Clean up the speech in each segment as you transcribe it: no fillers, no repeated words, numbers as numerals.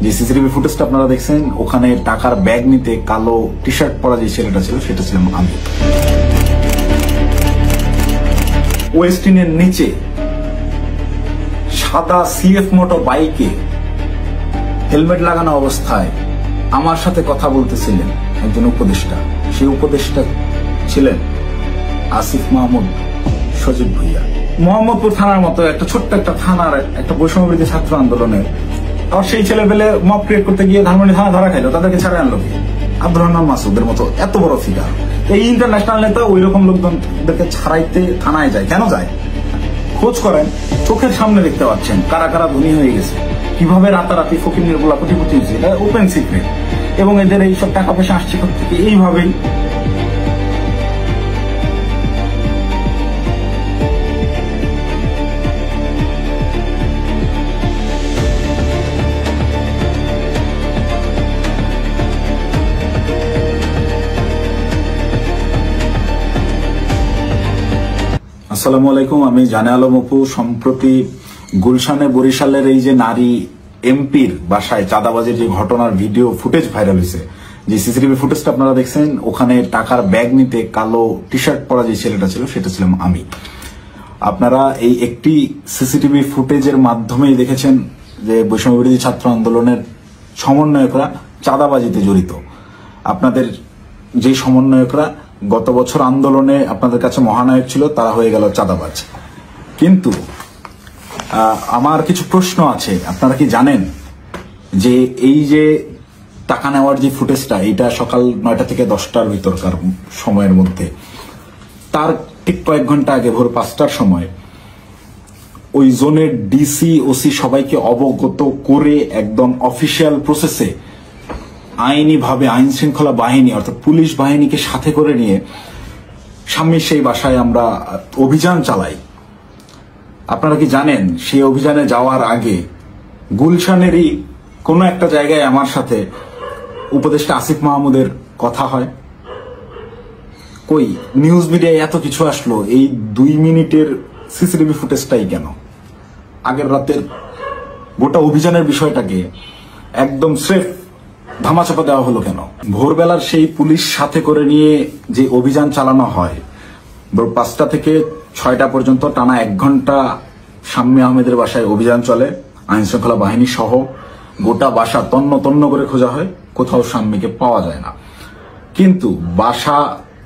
যে সিসিটিভি ফুটেজটা আপনারা দেখছেন, ওখানে টাকার ব্যাগ নিতে কালো টি শার্ট পরা যে ছেলেটা ছিল সেটা ছিলাম আমি। ওয়েস্টিনের নিচে সাদা সিএফ মোটর বাইকে হেলমেট লাগানো অবস্থায় আমার সাথে কথা বলতেছিলেন একজন উপদেষ্টা। সেই উপদেষ্টা ছিলেন আসিফ মাহমুদ সজীব ভুইয়া। মোহাম্মদপুর থানার মতো একটা ছোট্ট একটা থানার একটা বৈষম্যবিরোধী ছাত্র আন্দোলনের আর সেই ছেলেপেলে মব ক্রিয়েট করতে গিয়ে ধানমন্ডি থানা ধরা খাইলো, তাদেরকে ছাড়ে আনলো কি? আব্দুর রহমান মাসুদের মতো এত বড় ফিগার, এই ইন্টারন্যাশনাল নেতা ওই রকম লোকজনদেরকে ছাড়াইতে থানায় যায় কেন যায়? খোঁজ করেন, চোখের সামনে দেখতে পাচ্ছেন কারা কারা ধনী হয়ে গেছে, কিভাবে রাতারাতি ফকির গুলা কোটিপতি হয়েছে, এটা ওপেন সিক্রেট। এবং এদের এইসব টাকা পয়সা আসছে থেকে এইভাবেই। আসসালামু আলাইকুম, আমি জানে আলম অপু। সম্প্রতি গুলশানে বরিশালের এই যে নারী এমপির বাসায় চাঁদাবাজির যে ঘটনার ভিডিও ফুটেজ ভাইরাল হয়েছে, যে সিসিটিভি ফুটেজটা আপনারা দেখছেন, ওখানে টাকার ব্যাগ নিতে কালো টি শার্ট পরা যে ছেলেটা ছিল সেটা ছিলাম আমি। আপনারা এই একটি সিসিটিভি ফুটেজের মাধ্যমেই দেখেছেন যে বৈষম্যবিরোধী ছাত্র আন্দোলনের সমন্বয়করা চাঁদাবাজিতে জড়িত। আপনাদের যে সমন্বয়করা গত বছর আন্দোলনে আপনাদের কাছে মহানায়ক ছিল, তারা হয়ে গেল চাঁদাবাজ। কিন্তু আমার কিছু প্রশ্ন আছে। আপনারা কি জানেন যে এই যে টাকা নেওয়ার যে ফুটেজটা, এটা সকাল 9টা থেকে 10টার ভিতরকার সময়ের মধ্যে, তার ঠিক কয়েক ঘন্টা আগে ভোর 5টার সময় ওই জোনের ডিসি ওসি সবাইকে অবগত করে একদম অফিসিয়াল প্রসেসে আইনিভাবে আইন শৃঙ্খলা বাহিনী অর্থাৎ পুলিশ বাহিনীকে সাথে করে নিয়ে স্বামীর সেই বাসায় আমরা অভিযান চালাই। আপনারা কি জানেন সেই অভিযানে যাওয়ার আগে গুলশানেরই কোনো একটা জায়গায় আমার সাথে উপদেষ্টা আসিফ মাহমুদের কথা হয়? কই নিউজ মিডিয়ায় এত কিছু আসলো, এই 2 মিনিটের সিসিটিভি ফুটেজটাই কেন? আগের রাতের গোটা অভিযানের বিষয়টাকে একদম স্রেফ ধামাচাপা দেওয়া হলো কেন? ভোরবেলার সেই পুলিশ সাথে করে নিয়ে যে অভিযান চালানো হয়, ভোর 5টা থেকে 6টা পর্যন্ত টানা 1 ঘন্টা শাম্মী আহমেদের বাসায় অভিযান চলে, আইন শৃঙ্খলা বাহিনী সহ গোটা বাসা তন্ন তন্ন করে খোঁজা হয়, কোথাও শাম্মীকে পাওয়া যায় না। কিন্তু বাসা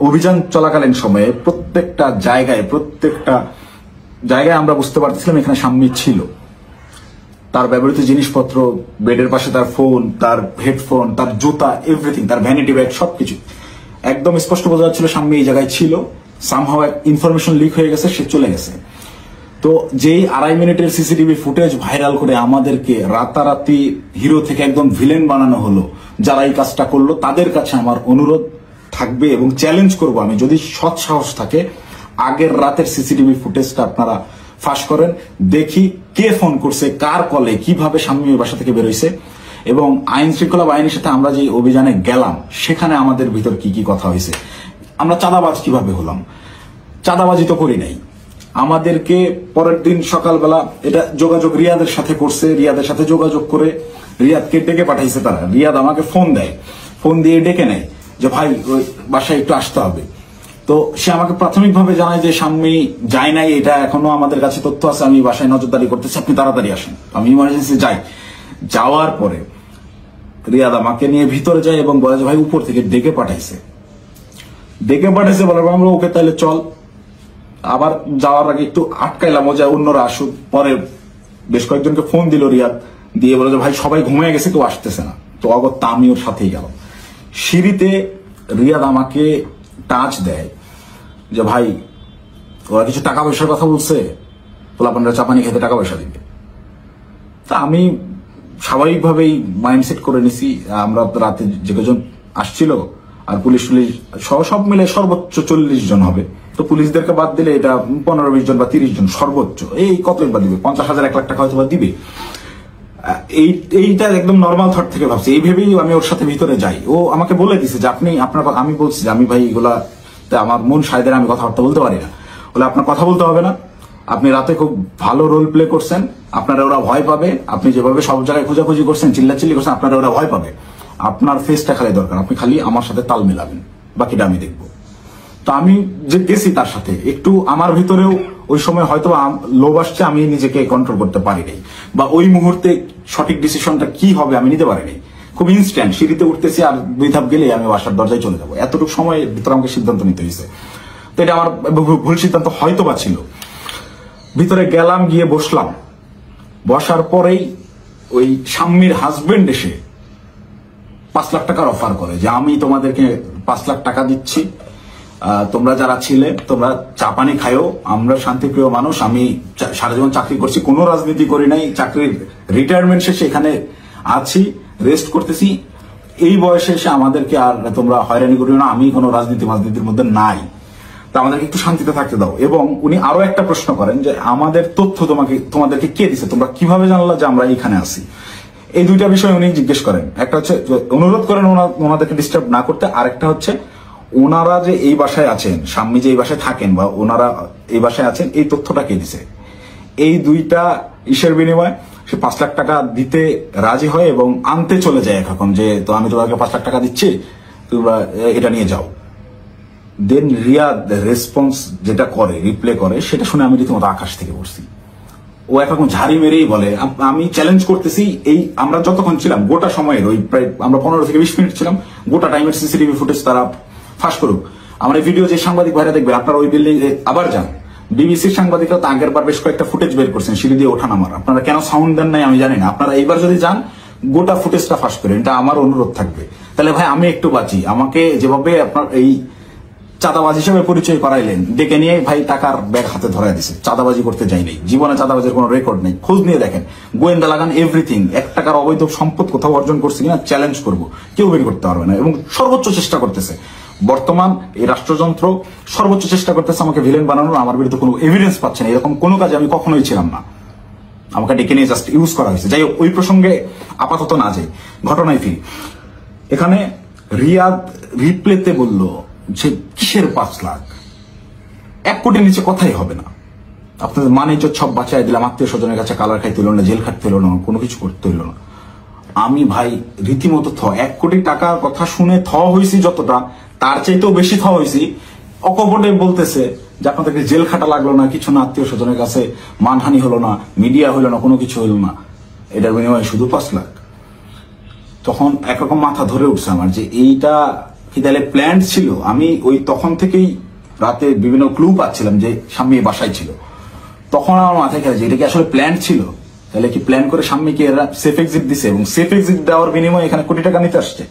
অভিযান চলাকালীন সময়ে প্রত্যেকটা জায়গায় আমরা বুঝতে পারতেছিলাম এখানে শাম্মী ছিল। তার ব্যবহৃত জিনিসপত্র, বেডের পাশে তার ফোন, তার হেডফোন, তার জুতা, এভরিথিং, তার ভ্যানিটি ব্যাগ, সবকিছু একদম স্পষ্ট বোঝা যাচ্ছিল শাম্মী এই জায়গায় ছিল। সামহাও ইনফরমেশন লিক হয়ে গেছে, সে চলে গেছে। তো যেই 2.5 মিনিটের সিসিটিভি ফুটেজ ভাইরাল করে আমাদেরকে রাতারাতি হিরো থেকে একদম ভিলেন বানানো হলো, যারা এই কাজটা করলো তাদের কাছে আমার অনুরোধ থাকবে এবং চ্যালেঞ্জ করব আমি, যদি সৎ সাহস থাকে আগের রাতের সিসিটিভি ফুটেজটা আপনারা ফাঁস করেন, দেখি কে ফোন করছে, কার কলে, কিভাবে শাম্মী বাসা থেকে বেরোইছে, এবং আইন শৃঙ্খলা বাহিনীর সাথে আমরা যে অভিযানে গেলাম সেখানে আমাদের ভিতর কি কি কথা হয়েছে, আমরা চাঁদাবাজ কিভাবে হলাম। চাঁদাবাজি তো করি নাই। আমাদেরকে পরের দিন সকালবেলা এটা যোগাযোগ রিয়াদের সাথে করছে, রিয়াদের সাথে যোগাযোগ করে রিয়াদকে ডেকে পাঠাইছে তারা। রিয়াদ আমাকে ফোন দেয়, ফোন দিয়ে ডেকে নেয় যে ভাই ওই বাসায় একটু আসতে হবে। তো সে আমাকে প্রাথমিকভাবে জানায় যে শাম্মী যায় নাই, এটা এখনো আমাদের কাছে তথ্য আছে, আমি বাসায় নজরদারি করতেছি, আপনি তাড়াতাড়ি আসেন। আমি ইমার্জেন্সি যাই। যাওয়ার পরে রিয়াদ আমাকে নিয়ে ভিতরে যায় এবং বলে যে ভাই উপর থেকে ডেকে পাঠাইছে বলার পর আমরা ওকে তাহলে চল। আবার যাওয়ার আগে একটু আটকাইলাম, ও যায় অন্যরা আসুক। পরে বেশ কয়েকজনকে ফোন দিল রিয়াদ, দিয়ে বলে যে ভাই সবাই ঘুমিয়ে গেছে, কেউ আসতেছে না। তো অগত্যা আমি ওর সাথেই গেল। সিঁড়িতে রিয়াদ আমাকে টাচ দেয় যে ভাই ওরা কিছু টাকা পয়সার কথা বলছে, পোলাপানরা চাপানি খেতে টাকা পয়সা দিবে। তা আমি স্বাভাবিকভাবেই মাইন্ডসেট করে নিছি, আমরা রাতে যে কজন আসছিল আর পুলিশ সব মিলে সর্বোচ্চ 40 জন হবে। তো পুলিশদেরকে বাদ দিলে এটা 15-20 জন বা 30 জন সর্বোচ্চ। এই কতই বা দিবে, 50,000 1 লাখ টাকা হয়তো বা দিবে। এইটা একদম নর্মাল থট থেকে ভাবছি। এই ভেবেই আমি ওর সাথে ভিতরে যাই। ও আমাকে বলে দিছে যে আমি বলছি যে আমি ভাই এগুলা আমার মন সায়দের আমি কথাবার্তা বলতে পারি না, বলে আপনার কথা বলতে হবে না, আপনি রাতে খুব ভালো রোল প্লে করছেন, আপনারা ওরা ভয় পাবে। আপনি যেভাবে সব জায়গায় খোঁজাখুঁজি করছেন, চিল্লাচিল্লি করছেন, আপনারা ওরা ভয় পাবে। আপনার ফেসটা খালি দরকার, আপনি খালি আমার সাথে তাল মেলাবেন, বাকিটা আমি দেখবো। তো আমি যে গেছি তার সাথে একটু আমার ভিতরেও ওই সময় হয়তো লোভ আসছে, আমি নিজেকে কন্ট্রোল করতে পারি নাই, বা ওই মুহূর্তে সঠিক ডিসিশনটা কি হবে আমি নিতে পারিনি। খুব ইনস্ট্যান্ট, সিঁড়িতে উঠতেছি আর 2 ধাপ গেলে আমি বাসার দরজায় চলে যাবো, এতটুকু সময়ের ভিতরে আমাকে সিদ্ধান্ত নিতে হয়েছে। তো এটা আমার ভুল সিদ্ধান্ত হয়তো বা ছিল। ভিতরে গেলাম, গিয়ে বসলাম। বসার পরেই ওই শাম্মীর হাজবেন্ড এসে 5 লাখ টাকার অফার করে যে আমি তোমাদেরকে 5 লাখ টাকা দিচ্ছি, তোমরা যারা ছিলে তোমরা চা পানি খায়ও, আমরা শান্তিপ্রিয় মানুষ, আমি সারা জীবন চাকরি করছি, কোনো রাজনীতি করি নাই, চাকরির রিটায়ারমেন্ট শেষে এখানে আছি, রেস্ট করতেছি, এই বয়সে এসে আমাদেরকে আর তোমরা হয়রানি করিও না, আমি কোনো রাজনীতির মধ্যে নাই, তা আমাদেরকে একটু শান্তিতে থাকতে দাও। এবং উনি আরো একটা প্রশ্ন করেন যে আমাদের তথ্য তোমাদেরকে কে দিছে, তোমরা কিভাবে জানলা যে আমরা এখানে আছি। এই 2টা বিষয় উনি জিজ্ঞেস করেন। একটা হচ্ছে অনুরোধ করেন ওনাদেরকে ডিস্টার্ব না করতে, আরেকটা হচ্ছে ওনারা যে এই বাসায় আছেন, স্বামী যে এই বাসায় থাকেন বা ওনারা এই বাসায় আছেন, এই তথ্যটা কে দিছে। এই 2টা ইসের বিনিময়ে সে 5 লাখ টাকা দিতে রাজি হয় এবং আনতে চলে যায় এখন, যে তো আমি তোমাকে 5 লাখ টাকা দিচ্ছি, তোমরা এটা নিয়ে যাও। দেন রিয়াদ রেসপন্স যেটা করে, রিপ্লে করে, সেটা শুনে আমি রীতিমতো আকাশ থেকে পড়ছি। ও একরকম ঝাড়ি মেরেই বলে আমি চ্যালেঞ্জ করতেছি, এই আমরা যতক্ষণ ছিলাম গোটা সময়ের ওই প্রায় আমরা 15 থেকে 20 মিনিট ছিলাম, গোটা টাইমের সিসিটিভি ফুটেজ তারা ফাঁস করুক। আমার এই ভিডিও যে সাংবাদিক ভাইরা দেখবেন, আপনারা ওই বিল্ডিং আবার যান, বিবিসির সাংবাদিকরা তো আগের বার বেশ কয়েকটা ফুটেজ বের করছেন সিঁড়ি দিয়ে ওঠা নামার, আপনারা কেন সাউন্ড দেন নাই আমি জানি না। আপনারা এইবার যদি যান গোটা ফুটেজটা ফাঁস করেন, এটা আমার অনুরোধ থাকবে। তাহলে ভাই আমি একটু বাঁচি। আমাকে যেভাবে আপনার এই চাঁদাবাজ হিসেবে পরিচয় করাইলেন, ডেকে নিয়ে ভাই টাকার ব্যাগ হাতে ধরাই দিছে, চাঁদাবাজি করতে যাই নাই, জীবনে চাঁদাবাজির কোনো রেকর্ড নেই, খোঁজ নিয়ে দেখেন, গোয়েন্দা লাগান, এভরিথিং। 1 টাকার অবৈধ সম্পদ কোথাও অর্জন করছে কিনা চ্যালেঞ্জ করবো, কেউ বের করতে পারবে না। এবং সর্বোচ্চ চেষ্টা করতেছে বর্তমান এই রাষ্ট্রযন্ত্র, সর্বোচ্চ চেষ্টা করতেছে আমাকে ভিলেন বানানোর। আমার বিরুদ্ধে কোনো এভিডেন্স পাচ্ছে না, এরকম কোনো কাজে আমি কখনোই ছিলাম না, আমাকে ডেকে নিয়ে জাস্ট ইউজ করা হয়েছে। যাই হোক, ওই প্রসঙ্গে আপাতত না যাই, ঘটনায় ফিরি। এখানে রিয়াদ রিপ্লেতে বলল যে কিসের 5 লাখ, 1 কোটির নিচে কথাই হবে না, আপনাদের মানে সব বাঁচাই দিলাম, আত্মীয় স্বজনের কাছে কালার খাইতে হলো না, জেল খাটতে হলো না, কোনো কিছু করতে হলো না। আমি ভাই রীতিমতো 1 কোটি টাকার কথা শুনে হয়েছি যতটা, তার চাইতেও বেশি হয়েছি। অকপটে বলতেছে যে আপনাদেরকে জেল খাটা লাগলো না, কিছু না, আত্মীয় স্বজনের কাছে মানহানি হলো না, মিডিয়া হলো না, কোনো কিছু হলো না, এটার বিনিময়ে শুধু 5 লাখ। তখন একরকম মাথা ধরে উঠছে আমার যে এইটা কি তাহলে প্ল্যান ছিল। আমি ওই তখন থেকেই রাতে বিভিন্ন ক্লু পাচ্ছিলাম যে স্বামী বাসায় ছিল, তখন আমার মাথায় খেলে যে এটা কি আসলে প্ল্যান ছিল। তাহলে কি প্ল্যান করে স্বামীকে এরা সেফ এক্সিট দিছে এবং সেফ এক্সিট দেওয়ার বিনিময়ে এখানে কোটি টাকা নিতে আসছে।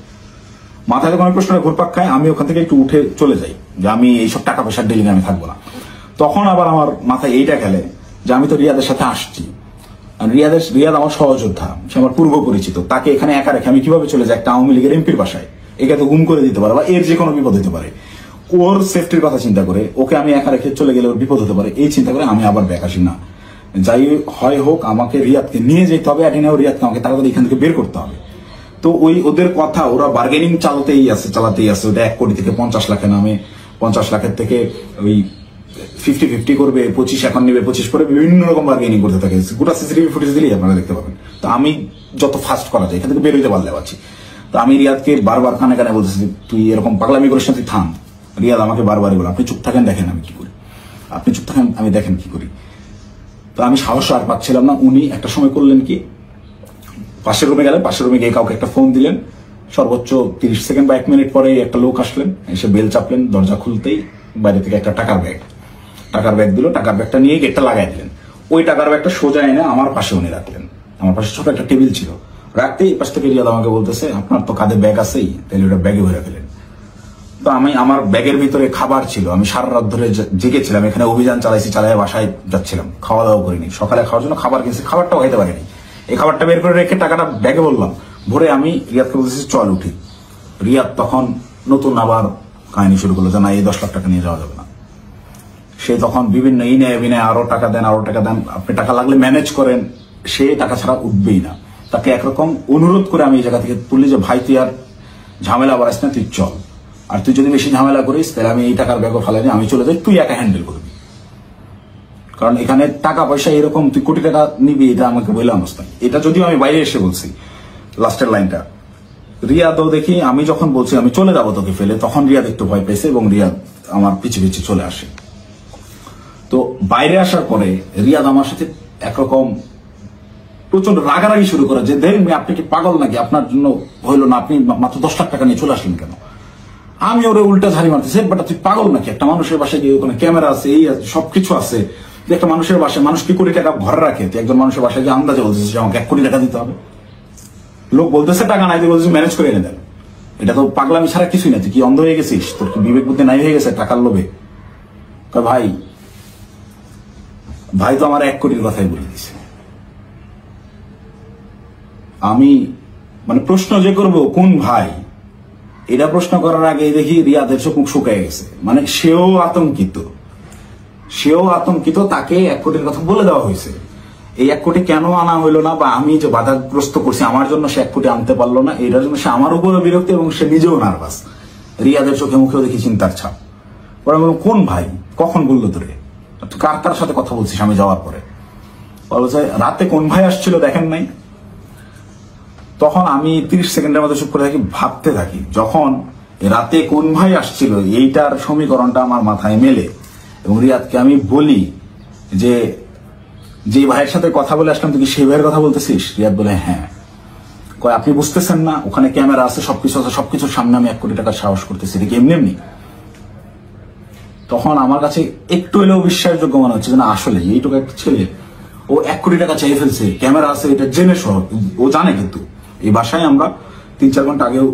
মাথায় যখন প্রশ্নটা ঘুরপাক খায়, আমি ওখান থেকে একটু উঠে চলে যাই যে আমি এইসব টাকা পয়সার ডিলিং আমি থাকবো না। তখন আবার আমার মাথায় এইটা খেলে যে আমি তো রিয়াদের সাথে আসছি, রিয়াদ আমার সহযোদ্ধা, সে আমার পূর্ব পরিচিত, তাকে এখানে একা রেখে আমি কিভাবে চলে যাই একটা আওয়ামী লীগের এমপির বাসায়? একে তো গুম করে দিতে পারে বা এর যে কোনো বিপদ হতে পারে। ওর সেফটির কথা চিন্তা করে ওকে আমি একা রেখে চলে গেলে ওর বিপদ হতে পারে, এই চিন্তা করে আমি আবার ব্যাক আসি না। যাই হয় হোক, আমাকে রিয়াদকে নিয়ে যেতে হবে, এটিনেও রিয়াদকে আমাকে তাড়াতাড়ি এখান থেকে বের করতে হবে। তো ওই ওদের কথা, ওরা বার্গেনিং চালাতেই আছে। ওটা 1 কোটি থেকে 50 লাখে নামে, 50 লাখের থেকে ওই 50-50 করবে, 25 এখন নেবে, 25 পরে বিভিন্ন রকম বার্গেনিং করতে থাকে। গোটা সিসিটিভি ফুটেজ দিলেই আপনারা দেখতে পাবেন। তো আমি যত ফাস্ট করা যায় এখান থেকে বের হইতে পারলে পারছি। তো আমি রিয়াদকে বারবার কানে কানে বলতেছি তুই এরকম পাগলামি করিস না, তুই থাম। রিয়াদ আমাকে বারবারই বলে আপনি চুপ থাকেন, দেখেন আমি কি করি, আপনি চুপ থাকেন, আমি দেখেন কি করি। তো আমি সাহস আর পাচ্ছিলাম না। উনি একটা সময় করলেন কি, পাশের রুমে গেলেন, পাশের রুমে গিয়ে কাউকে একটা ফোন দিলেন, সর্বোচ্চ 30 সেকেন্ড বা 1 মিনিট পরে একটা লোক আসলেন, এসে বেল চাপলেন, দরজা খুলতেই বাইরে থেকে একটা টাকার ব্যাগ দিল, টাকার ব্যাগটা নিয়ে গেটটা লাগাই দিলেন। ওই টাকার ব্যাগটা সোজা এনে আমার পাশে উনি রাখলেন, আমার পাশে ছোট একটা টেবিল ছিল, রাখতেই পাশ থেকে রিয়াদ আমাকে বলতেছে আপনার তো কাঁধে ব্যাগ আছেই, তাহলে ওটা ব্যাগে ভরে ফেলেন। তো আমি আমার ব্যাগের ভিতরে খাবার ছিল, আমি সারা রাত ধরে জেগেছিলাম, এখানে অভিযান চালাই বাসায় যাচ্ছিলাম, খাওয়া দাওয়া করিনি, সকালে খাওয়ার জন্য খাবার কিনছি, খাবারটাও খাইতে পারিনি। এই খাবারটা বের করে রেখে টাকাটা ব্যাগে বললাম ভরে, আমি রিয়াদকে বলতেছি চল উঠি। রিয়াদ তখন নতুন আবার কাহিনী শুরু করলো যে না, এই 10 লাখ টাকা নিয়ে যাওয়া যাবে না। সে তখন বিভিন্ন এই নেয় বিনয়, আরো টাকা দেন, আপনি টাকা লাগলে ম্যানেজ করেন, সে টাকা ছাড়া উঠবেই না। তাকে একরকম অনুরোধ করে আমি এই জায়গা থেকে তুললি যে ভাই তুই আর ঝামেলা বাড়াইস না, তুই চল, আর তুই যদি বেশি ঝামেলা করিস তাহলে আমি এই টাকার ব্যাগও ফেলাই, আমি চলে যাই, তুই একা হ্যান্ডেল করবি। কারণ এখানে টাকা পয়সা এরকম তুই কোটি টাকা নিবি এটা আমাকে বলে অবস্থা। এটা যদিও আমি বাইরে এসে বলছি লাস্টের লাইনটা। রিয়াদও দেখি আমি যখন বলছি আমি চলে যাবো তোকে ফেলে, তখন রিয়াদ একটু ভয় পেয়েছে এবং রিয়াদ আমার পিছে পিছে চলে আসে। তো বাইরে আসার পরে রিয়াদ আমার সাথে একরকম প্রচন্ড রাগারাগি শুরু করে যে দেখেন আপনি কি পাগল নাকি, আপনার জন্য হইলো না, আপনি মাত্র 10 লাখ টাকা নিয়ে চলে আসলেন কেন। আমি ওরে উল্টা ঝাড়ি মারতেছি, বাট তুই পাগল নাকি, একটা মানুষের বাসায় গিয়ে ওখানে ক্যামেরা আছে, এই আছে, সবকিছু আছে, একটা মানুষের বাসায় মানুষ কি কোটি টাকা ঘরে রাখে, তুই একজন মানুষের বাসায় গিয়ে আন্দাজে বলতেছিস আমাকে 1 কোটি টাকা দিতে হবে। লোক বলতেছে টাকা নাই, তুই বলছিস ম্যানেজ করে এনে দেন। এটা তো পাগলামি ছাড়া কিছুই না। তুই কি অন্ধ হয়ে গেছিস, তোর কি বিবেক বুদ্ধি নাই হয়ে গেছে টাকার লোভে। ভাই ভাই তো আমার 1 কোটির কথাই বলে দিছে। আমি মানে প্রশ্ন যে করব কোন ভাই, এটা প্রশ্ন করার আগে দেখি রিয়াদের চোখ মুখ শুকায় গেছে। মানে সেও আতঙ্কিত, তাকে 1 কোটির কথা বলে দেওয়া হয়েছে। এই 1 কোটি কেন আনা হইলো না, বা আমি যে বাধাগ্রস্ত করছি আমার জন্য সে 1 কোটি আনতে পারলো না, এটার জন্য সে আমার উপরে বিরক্ত এবং সে নিজেও নার্ভাস। রিয়াদের চোখে মুখেও দেখি চিন্তার ছাপ। পরে আমি বললাম কোন ভাই, কখন বললো তোরে, তুই কার সাথে কথা বলছিস আমি যাওয়ার পরে। বলছে রাতে কোন ভাই আসছিল দেখেন নাই। তখন আমি 30 সেকেন্ডের মধ্যে চুপ করে থাকি, ভাবতে থাকি। যখন রাতে কোন ভাই আসছিল এইটার সমীকরণটা আমার মাথায় মেলে এবং রিয়াদকে আমি বলি যে ভাইয়ের সাথে কথা বলে আসলাম তুই কি সেই ভাইয়ের কথা বলতেছিস। রিয়াদ বলে হ্যাঁ। কয় আপনি বুঝতেছেন না ওখানে ক্যামেরা আছে, সবকিছু আছে, সবকিছুর সামনে আমি 1 কোটি টাকার সাহস করতেছি, এটা কি এমনি। তখন আমার কাছে একটু হলেও বিশ্বাসযোগ্য মনে হচ্ছে না আসলে এইটুকু একটা ছেলে ও 1 কোটি টাকা চাই ফেলছে, ক্যামেরা আছে এটা জেনে সহ ও জানে। কিন্তু এই বাসায় আমরা 3-4 ঘন্টা আগেও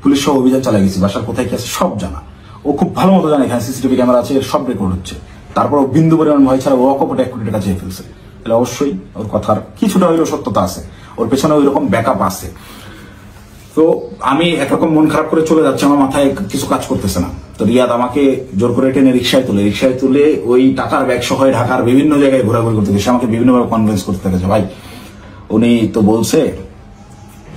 পুলিশ সহ অভিযান চালাই গেছি, বাসার কোথায় কি আছে সব জানা। ও খুব ভালো মতো জানে এখানে সিসিটিভি ক্যামেরা আছে, সব রেকর্ড হচ্ছে। তারপর ও বিন্দু পরিমাণ ভয় ছাড়া ও অকপটে 1 কোটি টাকা চেয়ে ফেলছে। তাহলে অবশ্যই ওর কথার কিছুটা হইলেও সত্যতা আছে, ওর পেছনে ওই রকম ব্যাকআপ আছে। তো আমি একরকম মন খারাপ করে চলে যাচ্ছি, আমার মাথায় কিছু কাজ করতেছে না। তো রিয়াদ আমাকে জোর করে টেনে রিক্সায় তুলে ওই টাকার ব্যাগ সহ ঢাকার বিভিন্ন জায়গায় ঘোরাঘুরি করতে গেছে। আমাকে বিভিন্নভাবে কনভিন্স করতে থাকে ভাই উনি তো বলছে।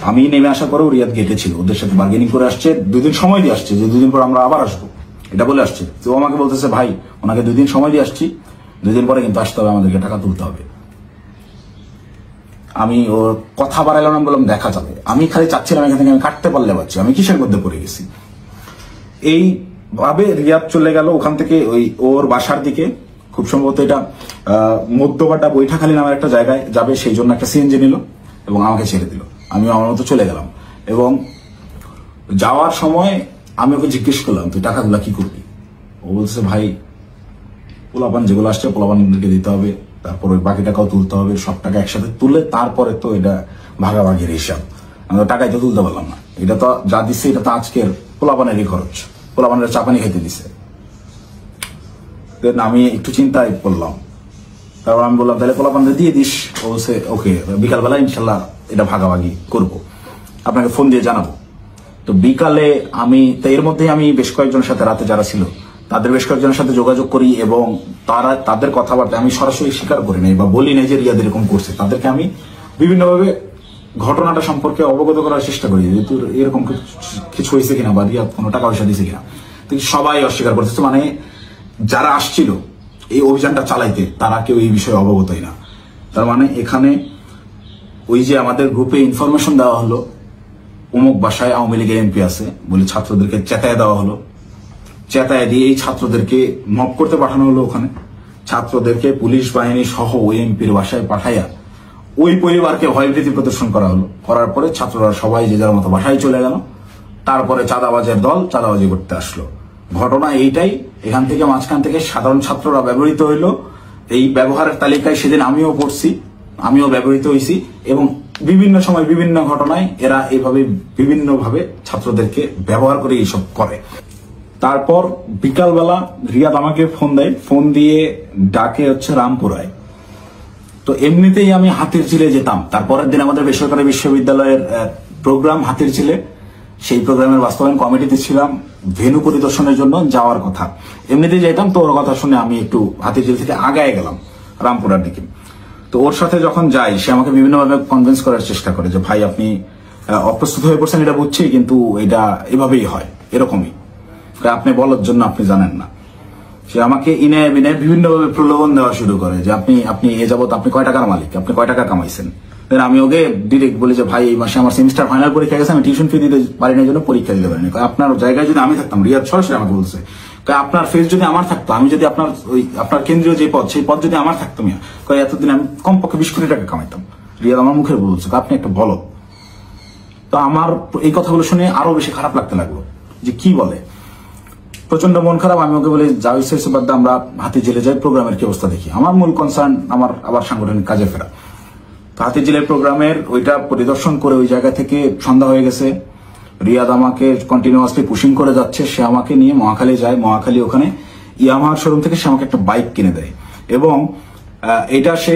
আমি নেমে আসার পরেও রিয়াদ গেটে ছিল, ওদের সাথে বার্গেনিং করে আসছে, 2 দিন সময় দিয়ে আসছে যে 2 দিন পর আমরা আবার আসবো, এটা বলে আসছে। তো আমাকে বলতেছে ভাই ওনাকে 2 দিন সময় দিয়ে আসছি, 2 দিন পরে কিন্তু আসতে হবে, আমাদেরকে টাকা তুলতে হবে। আমি ওর কথা বাড়াইলাম না, বললাম দেখা যাবে। আমি খালি চাচ্ছিলাম এখান থেকে আমি কাটতে পারলে পাচ্ছি, আমি কিসের মধ্যে পড়ে গেছি। এই ভাবে রিয়াদ চলে গেল ওখান থেকে ওই ওর বাসার দিকে। খুব সম্ভবত এটা মধ্যবাটা বৈঠাখালী নামের একটা জায়গায় যাবে, সেই জন্য একটা সিএনজি নিল এবং আমাকে ছেড়ে দিল। আমি আমার মতো চলে গেলাম এবং যাওয়ার সময় আমি ওকে জিজ্ঞেস করলাম তুই টাকাগুলা কি করবি। ও বলছে ভাই পোলাপান যেগুলো আসছে পোলাপানকে দিতে হবে, তারপর ওই বাকি টাকাও তুলতে হবে, সব টাকা একসাথে তুলে তারপরে তো এটা ভাগাভাগির হিসাব। আমি টাকাই তো তুলতে পারলাম না, এটা তো যা দিচ্ছে এটা তো আজকের পোলাপানেরই খরচ, পোলাপানের চাপানি খেতে দিছে। আমি একটু চিন্তায় পড়লাম, তারপর আমি বললাম তাহলে পোলাপানটা দিয়ে দিস। ও বলছে ওকে, বিকালবেলা ইনশাল্লাহ এটা ভাগাভাগি করব, আপনাকে ফোন দিয়ে জানাবো। তো বিকালে আমি এর মধ্যে আমি বেশ কয়েকজনের সাথে রাতে যারা ছিল তাদের বেশ কয়েকজনের সাথে যোগাযোগ করি এবং তাদের কথাবার্তা আমি সরাসরি স্বীকার করি নাই বা বলি নাই যে রিয়াদ এরকম করছে। তাদেরকে আমি বিভিন্নভাবে ঘটনাটা সম্পর্কে অবগত করার চেষ্টা করি যে তোর এরকম কিছু হয়েছে কিনা বা রিয়াদ কোনো টাকা পয়সা দিয়েছে কিনা। তো সবাই অস্বীকার করতেছে, মানে যারা আসছিল এই অভিযানটা চালাইতে তারা কেউ এই বিষয়ে অবগতই না। তার মানে এখানে ওই যে আমাদের গ্রুপে ইনফরমেশন দেওয়া হলো অমুক বাসায় আওয়ামী লীগের এমপি আছে বলে ছাত্রদেরকে চেতায় দেওয়া হলো, চেতায় দিয়ে এই ছাত্রদেরকে মব করতে পাঠানো হলো। ওখানে ছাত্রদেরকে পুলিশ বাহিনী সহ ওই এমপির বাসায় পাঠাইয়া ওই পরিবারকে ভয়ভীতি প্রদর্শন করা হলো। করার পরে ছাত্ররা সবাই যে যার মতো বাসায় চলে গেল। তারপরে চাঁদাবাজের দল চাঁদাবাজি করতে আসলো। ঘটনা এইটাই। এখান থেকে মাঝখান থেকে সাধারণ ছাত্ররা ব্যবহৃত হইলো। এই ব্যবহারের তালিকায় সেদিন আমিও পড়ছি, আমিও ব্যবহৃত হয়েছি এবং বিভিন্ন সময় বিভিন্ন ঘটনায় এরা এইভাবে বিভিন্নভাবে ছাত্রদেরকে ব্যবহার করে এইসব করে। তারপর বিকালবেলা রিয়াদ আমাকে ফোন দেয়, ফোন দিয়ে ডাকে হচ্ছে রামপুরায়। তো এমনিতেই আমি হাতিরঝিলে যেতাম, তারপরের দিন আমাদের বেসরকারি বিশ্ববিদ্যালয়ের প্রোগ্রাম হাতিরঝিলে, সেই প্রোগ্রামের বাস্তবায়ন কমিটিতে ছিলাম, ভেন্যু পরিদর্শনের জন্য যাওয়ার কথা। এমনিতেই যাইতাম, তো ওর কথা শুনে আমি একটু হাতিরঝিল থেকে আগায় গেলাম রামপুরার দিকে। তো ওর সাথে যখন যাই সে আমাকে বিভিন্নভাবে কনভিন্স করার চেষ্টা করে যে ভাই আপনি অপ্রস্তুত হয়ে পড়ছেন এটা বুঝছি, কিন্তু এটা এভাবেই হয়, এরকমই আপনি বলার জন্য আপনি জানেন না। সে আমাকে ইনায় বিনায় বিভিন্নভাবে প্রলোভন দেওয়া শুরু করে যে আপনি এ যাবত আপনি কয় টাকার মালিক, আপনি কয় টাকা কামাইছেন। আমি ওকে ডিরেক্ট বলি যে ভাই এই মাসে আমার সেমিস্টার ফাইনাল পরীক্ষা গেছে, আমি টিউশন ফি দিতে পারি না, জন্য পরীক্ষা দিতে পারিনি। আপনার জায়গায় যদি আমি থাকতাম, রিয়াদ সরাসরি আমাকে বলছে, আপনার ফেস যদি আমার থাকতো, আমি যদি আপনার কেন্দ্রীয় যে পদ, সেই পদ যদি আমার থাকতো, এতদিন আমি কমপক্ষে 20 কোটি টাকা কামাইতাম। রিয়াদ আমার মুখে বলছে আপনি একটা বলো। তো আমার এই কথাগুলো শুনে আরো বেশি খারাপ লাগতে লাগলো যে কি বলে, প্রচন্ড মন খারাপ। আমি ওকে বলি যা হয়েছে বাদ, আমরা হাতি জেলে যাই, প্রোগ্রামের কি অবস্থা দেখি। আমার মূল কনসার্ন আমার আবার সাংগঠনিক কাজে ফেরা। হাতি জেলের প্রোগ্রামের ওইটা পরিদর্শন করে ওই জায়গা থেকে সন্ধ্যা হয়ে গেছে। রিয়াদ আমাকে কন্টিনিউয়াসলি পুশিং করে যাচ্ছে। সে আমাকে নিয়ে মহাখালী যায়, মহাখালী ওখানে ইয়ামাহার শোরুম থেকে সে আমাকে একটা বাইক কিনে দেয়। এবং এটা সে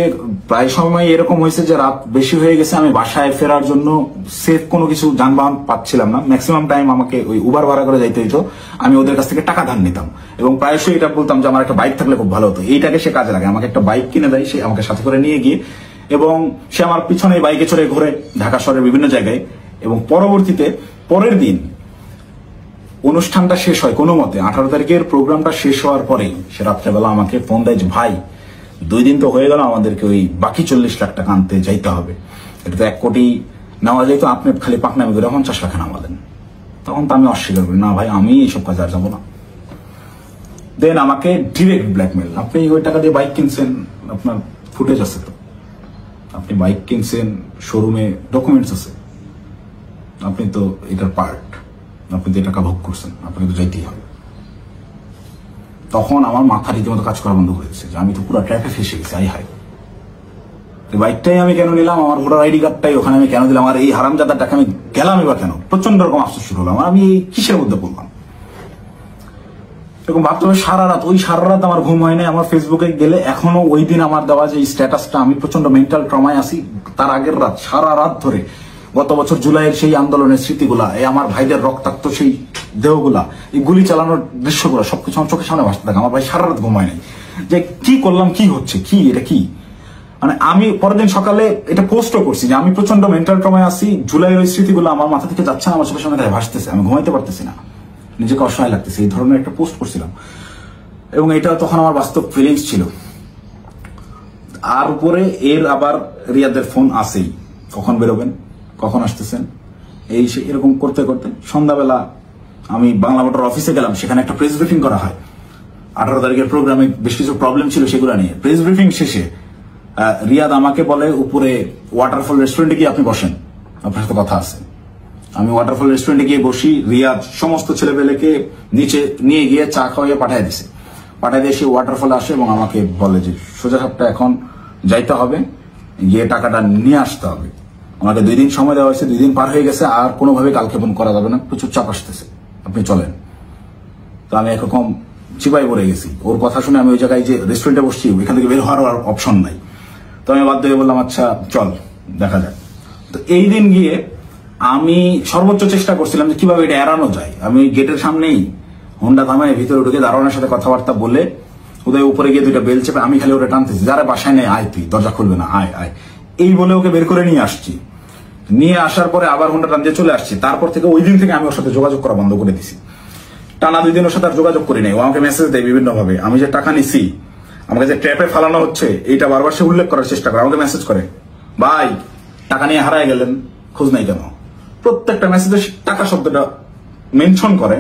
প্রায় সময় এরকম হয়েছে যে রাত বেশি হয়ে গেছে, আমি বাসায় ফেরার জন্য সেফ কোনো কিছু যানবাহন পাচ্ছিলাম না। ম্যাক্সিমাম টাইম আমাকে ওই উবার ভাড়া করে যাইতে হইতো। আমি ওদের কাছ থেকে টাকা ধার নিতাম এবং প্রায়শই এটা বলতাম যে আমার একটা বাইক থাকলে খুব ভালো হতো। এইটাকে সে কাজে লাগে, আমাকে একটা বাইক কিনে দেয়, সে আমাকে সাথে করে নিয়ে গিয়ে, এবং সে আমার পিছনে বাইকে চড়ে ঘুরে ঢাকা শহরের বিভিন্ন জায়গায়। এবং পরবর্তীতে পরের দিন অনুষ্ঠানটা শেষ হয় কোনো মতে, 18 তারিখের প্রোগ্রামটা শেষ হওয়ার পরেই সে রাত্রেবেলা আমাকে ফোন দেয় যে ভাই 2 দিন তো হয়ে গেল, আমাদেরকে ওই বাকি 40 লাখ টাকা আনতে যাইতে হবে। এটা তো 1 কোটি নেওয়া যাইতো, আপনি খালি পাকনামি করে 50 লাখ নামালেন। তখন তো আমি অস্বীকার করি, না ভাই আমি এইসব কাজে আর যাবো না। দেন আমাকে ডিরেক্ট ব্ল্যাকমেল, আপনি ওই টাকা দিয়ে বাইক কিনছেন, আপনার ফুটেজ আছে তো, আপনি বাইক কিনছেন, শোরুমে ডকুমেন্টস আছে, আপনি তো এটার পার্ট, আপনি তো টাকা ভোগ করছেন, আপনাকে তো যাইতেই হবে। তখন আমার মাথা রীতিমতো কাজ করা বন্ধ করেছে যে আমি তো পুরো ট্র্যাপে ফেসে গেছি। আই হাই, বাইকটাই আমি কেন নিলাম, আমার ভোটার আইডি কার্ডটাই ওখানে আমি কেন দিলাম, আর এই হারামজাদাটাকে আমি গেলাম বা কেন, প্রচন্ড রকম আফসোস শুরু হলাম। আমি কিসের মধ্যে পড়লাম এরকম ভাবতে হবে। সারা রাত আমার ঘুম হয় না। আমার ফেসবুকে গেলে এখনো ওই দিন আমার দেওয়া যে স্ট্যাটাসটা, আমি প্রচন্ড মেন্টাল ট্রমায় আছি। তার আগের রাত, সারা রাত ধরে গত বছর জুলাইয়ের সেই আন্দোলনের স্মৃতিগুলা, এই আমার ভাইদের রক্তাক্ত সেই দেহগুলা, এই গুলি চালানোর দৃশ্যগুলো সবকিছু আমার চোখের সামনে ভাসতে থাকে। আমার ভাই সারা রাত ঘুমায় নাই যে কি করলাম, কি হচ্ছে, কি এটা কি। মানে আমি পরের দিন সকালে এটা পোস্টও করছি যে আমি প্রচন্ড মেন্টাল ট্রমায় আছি, জুলাইয়ের ওই স্মৃতিগুলো আমার মাথা থেকে যাচ্ছে না, আমার চোখের সামনে ভাসতেছে, আমি ঘুমাইতে পারতেছি না, নিজেকে অসহায় লাগতেছে। এই ধরনের একটা পোস্ট করছিলাম এবং এটা তখন আমার বাস্তব ফিলিংস ছিল। আর উপরে এর আবার রিয়াদের ফোন আসেই, কখন বেরোবেন, কখন আসতেছেন, এই এরকম করতে করতে সন্ধ্যাবেলা আমি বাংলা মোটর অফিসে গেলাম। সেখানে একটা প্রেস ব্রিফিং করা হয় 18 তারিখের প্রোগ্রামে, বেশ কিছু প্রবলেম ছিল সেগুলো নিয়ে। প্রেস ব্রিফিং শেষে রিয়াদ আমাকে বলে উপরে ওয়াটারফল রেস্টুরেন্টে গিয়ে আপনি বসেন, আপনার সাথে কথা আছে। আমি ওয়াটারফল রেস্টুরেন্টে গিয়ে বসি। রিয়াদ সমস্ত ছেলেপেলেকে নিচে নিয়ে গিয়ে চা খাওয়াইয়ে পাঠিয়ে দিছে। পাঠিয়ে দিয়ে সে ওয়াটারফলে আসে এবং আমাকে বলে যে সোজা সাপটা এখন যাইতে হবে, গিয়ে টাকাটা নিয়ে আসতে হবে। আমাকে 2 দিন সময় দেওয়া হয়েছে, 2 দিন পার হয়ে গেছে, আর কোনোভাবে কালক্ষেপণ করা যাবে না, প্রচুর চাপ আসতেছে, আপনি চলেন। তো আমি একরকম চিপাই পড়ে গেছি। ওর কথা শুনে আমি ওই জায়গায় যে রেস্টুরেন্টে বসছি, ওইখান থেকে বের হওয়ার অপশন নাই। তো আমি বাধ্য হয়ে বললাম আচ্ছা চল দেখা যাক। তো এই দিন গিয়ে আমি সর্বোচ্চ চেষ্টা করছিলাম যে কিভাবে এটা এড়ানো যায়। আমি গেটের সামনেই হোন্ডা থামায় ভিতরে ঢুকে দারোয়ানের সাথে কথাবার্তা বলে ওদের উপরে গিয়ে 2টা বেল চেপে আমি খালি ওটা টানতেছি, যারা বাসায় নেই আয়, তুই দরজা খুলবে না, আয় আয়, এই বলে ওকে বের করে নিয়ে আসছি। নিয়ে আসার পরে আবার হোন্ডা টান দিয়ে চলে আসছি। তারপর থেকে ওই দিন থেকে আমি ওর সাথে যোগাযোগ করা বন্ধ করে দিছি। টানা 2 দিন ওর সাথে আর যোগাযোগ করি নাই। ও আমাকে মেসেজ দেয় বিভিন্ন ভাবে, আমি যে টাকা নিছি, আমাকে যে ট্র্যাপে ফালানো হচ্ছে, এইটা বারবার সে উল্লেখ করার চেষ্টা করে। আমাকে মেসেজ করে, ভাই টাকা নিয়ে হারায় গেলেন, খোঁজ নাই কেন। প্রত্যেকটা মেসেজে টাকা শব্দটা মেনশন করে,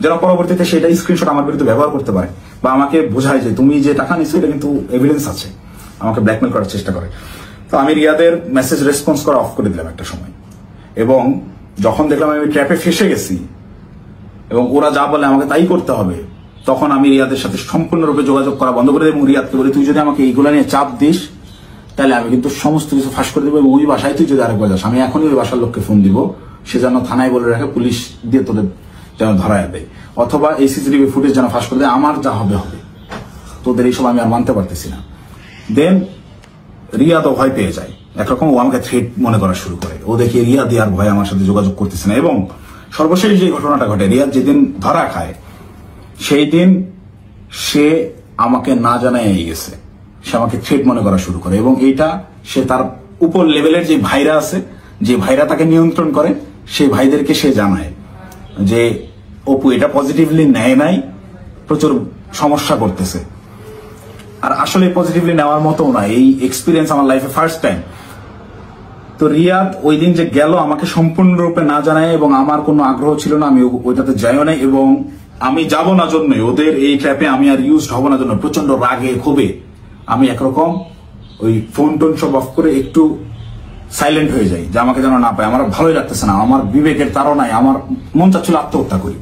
যেন পরবর্তীতে সেটা স্ক্রিনশট আমার বিরুদ্ধে ব্যবহার করতে পারে, বা আমাকে বোঝায় যে তুমি যে টাকা নিচ্ছ এটা কিন্তু এভিডেন্স আছে। আমাকে ব্ল্যাকমেল করার চেষ্টা করে। তো আমি রিয়াদের মেসেজ রেসপন্স করা অফ করে দিলাম একটা সময়। এবং যখন দেখলাম আমি ট্র্যাপে ফেসে গেছি এবং ওরা যা বলে আমাকে তাই করতে হবে, তখন আমি রিয়াদের সাথে সম্পূর্ণরূপে যোগাযোগ করা বন্ধ করে দিই এবং রিয়াদকে বলি তুই যদি আমাকে এইগুলা নিয়ে চাপ দিস তাহলে আমি কিন্তু সমস্ত কিছু ফাঁস করে দেবো, এবং ওই বাসায় তুই যদি আরেকবার যাস আমি এখনই ওই বাসার লোককে ফোন দিব, সে যেন থানায় বলে রাখে, পুলিশ দিয়ে তোদের যেন ধরায় দেয়, অথবা এই সিসিটিভি ফুটেজ যেন ফাঁস করে দেয়, আমার যা হবে হবে, তোদের এইসব আমি আর মানতে পারতেছি না। দেন রিয়াদও ভয় পেয়ে যায়, একরকম ও আমাকে থ্রেট মনে করা শুরু করে। ও দেখে রিয়াদ আর ভয় আমার সাথে যোগাযোগ করতেছে না। এবং সর্বশেষ যে ঘটনাটা ঘটে, রিয়াদ যেদিন ধরা খায় সেই দিন সে আমাকে না জানায় গেছে, সে আমাকে থ্রেট মনে করা শুরু করে। এবং এইটা সে তার উপর লেভেলের যে ভাইরা আছে, যে ভাইরা তাকে নিয়ন্ত্রণ করে, সেই ভাইদেরকে সে জানায় যে অপু এটা পজিটিভলি নেয় নাই, প্রচুর সমস্যা করতেছে। আর আসলে পজিটিভলি নেওয়ার মতো না, এই এক্সপিরিয়েন্স আমার লাইফে ফার্স্ট টাইম। তো রিয়াদ ওই দিন যে গেল আমাকে সম্পূর্ণরূপে না জানায়, এবং আমার কোনো আগ্রহ ছিল না, আমি ওইটাতে যাইও নাই, এবং আমি যাব না জন্যই, ওদের এই ট্র্যাপে আমি আর ইউজ হব না জন্য প্রচন্ড রাগে ক্ষোভে আমি একরকম ওই ফোন টোন সব অফ করে একটু সাইলেন্ট হয়ে যাই, যে আমাকে যেন না পায়। আমার ভালোই লাগতেছে না, আমার বিবেকের তাড়নায় আমার মন চাচ্ছিল আত্মহত্যা করি।